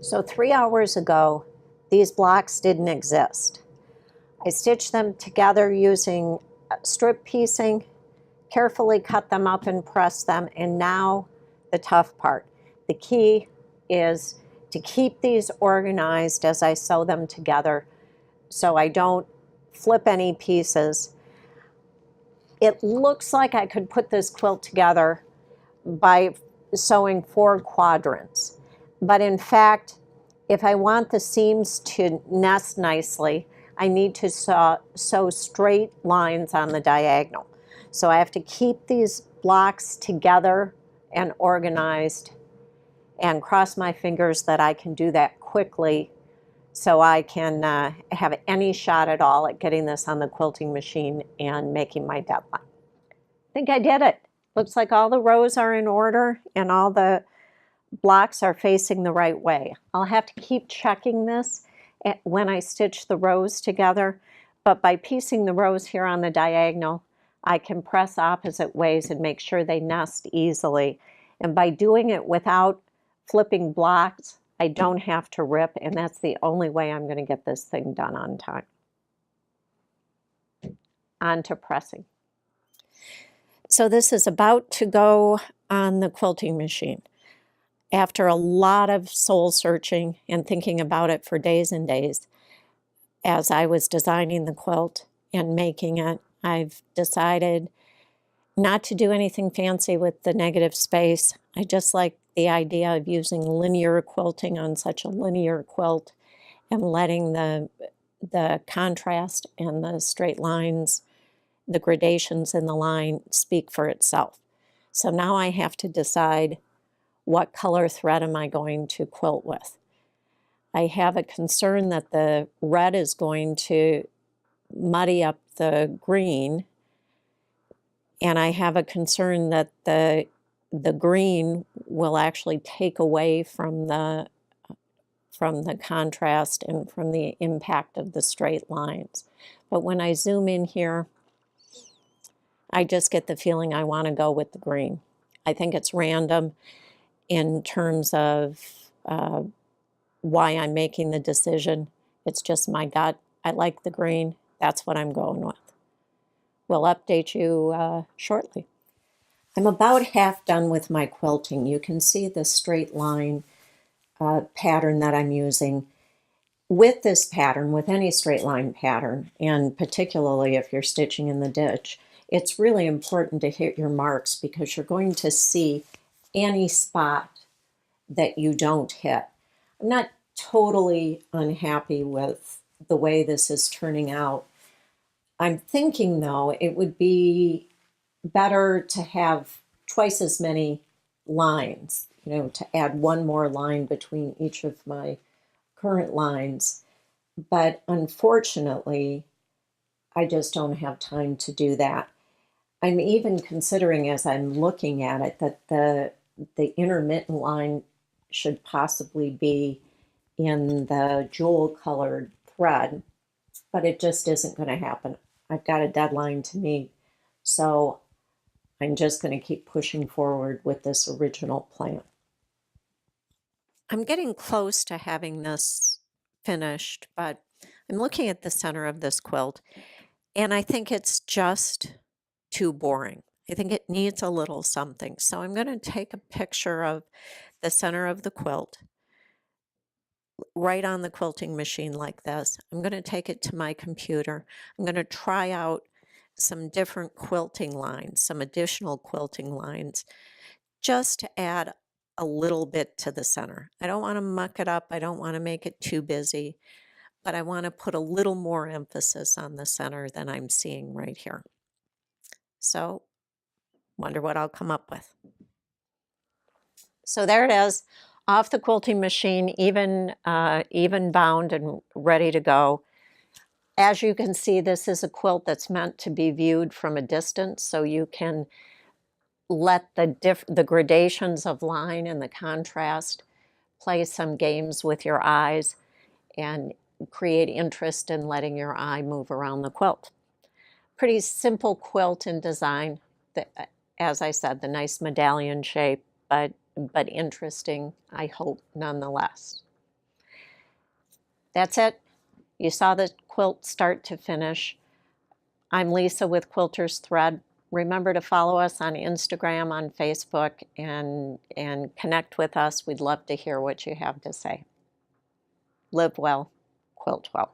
So 3 hours ago, these blocks didn't exist. I stitched them together using strip piecing, carefully cut them up and press them, and now the tough part. The key is to keep these organized as I sew them together so I don't flip any pieces. It looks like I could put this quilt together by sewing 4 quadrants. But in fact, if I want the seams to nest nicely, I need to sew straight lines on the diagonal. So I have to keep these blocks together and organized and cross my fingers that I can do that quickly so I can have any shot at all at getting this on the quilting machine and making my deadline. I think I did it. Looks like all the rows are in order and all the blocks are facing the right way. I'll have to keep checking this when I stitch the rows together, but by piecing the rows here on the diagonal, I can press opposite ways and make sure they nest easily. And by doing it without flipping blocks, I don't have to rip, and that's the only way I'm going to get this thing done on time. On to pressing. So this is about to go on the quilting machine. After a lot of soul searching and thinking about it for days and days, as I was designing the quilt and making it, I've decided not to do anything fancy with the negative space. I just like the idea of using linear quilting on such a linear quilt and letting the contrast and the straight lines, the gradations in the line speak for itself. So now I have to decide what color thread am I going to quilt with. I have a concern that the red is going to muddy up the green, and I have a concern that the green will actually take away from the contrast and from the impact of the straight lines. But when I zoom in here, I just get the feeling I want to go with the green. I think it's random in terms of why I'm making the decision. It's just my gut. I like the green. That's what I'm going with. We'll update you shortly. I'm about half done with my quilting. You can see the straight line pattern that I'm using. With this pattern, with any straight line pattern, and particularly if you're stitching in the ditch, it's really important to hit your marks because you're going to see any spot that you don't hit. I'm not totally unhappy with the way this is turning out. I'm thinking, though, it would be better to have twice as many lines, to add one more line between each of my current lines. But unfortunately, I just don't have time to do that. I'm even considering, as I'm looking at it, that the intermittent line should possibly be in the jewel colored thread, but it just isn't going to happen. I've got a deadline to meet, so I'm just going to keep pushing forward with this original plan. I'm getting close to having this finished, but I'm looking at the center of this quilt, and I think it's just too boring. I think it needs a little something. So I'm going to take a picture of the center of the quilt right on the quilting machine like this. I'm going to take it to my computer. I'm going to try out some different quilting lines, some additional quilting lines, just to add a little bit to the center. I don't want to muck it up. I don't want to make it too busy, but I want to put a little more emphasis on the center than I'm seeing right here. So, wonder what I'll come up with. So there it is, off the quilting machine, even bound and ready to go. As you can see, this is a quilt that's meant to be viewed from a distance, so you can let the gradations of line and the contrast play some games with your eyes and create interest in letting your eye move around the quilt. Pretty simple quilt in design. As I said, the nice medallion shape, but interesting, I hope, nonetheless. That's it. You saw the quilt start to finish. I'm Lisa with Quilter's Thread. Remember to follow us on Instagram, on Facebook, and connect with us. We'd love to hear what you have to say. Live well, quilt well.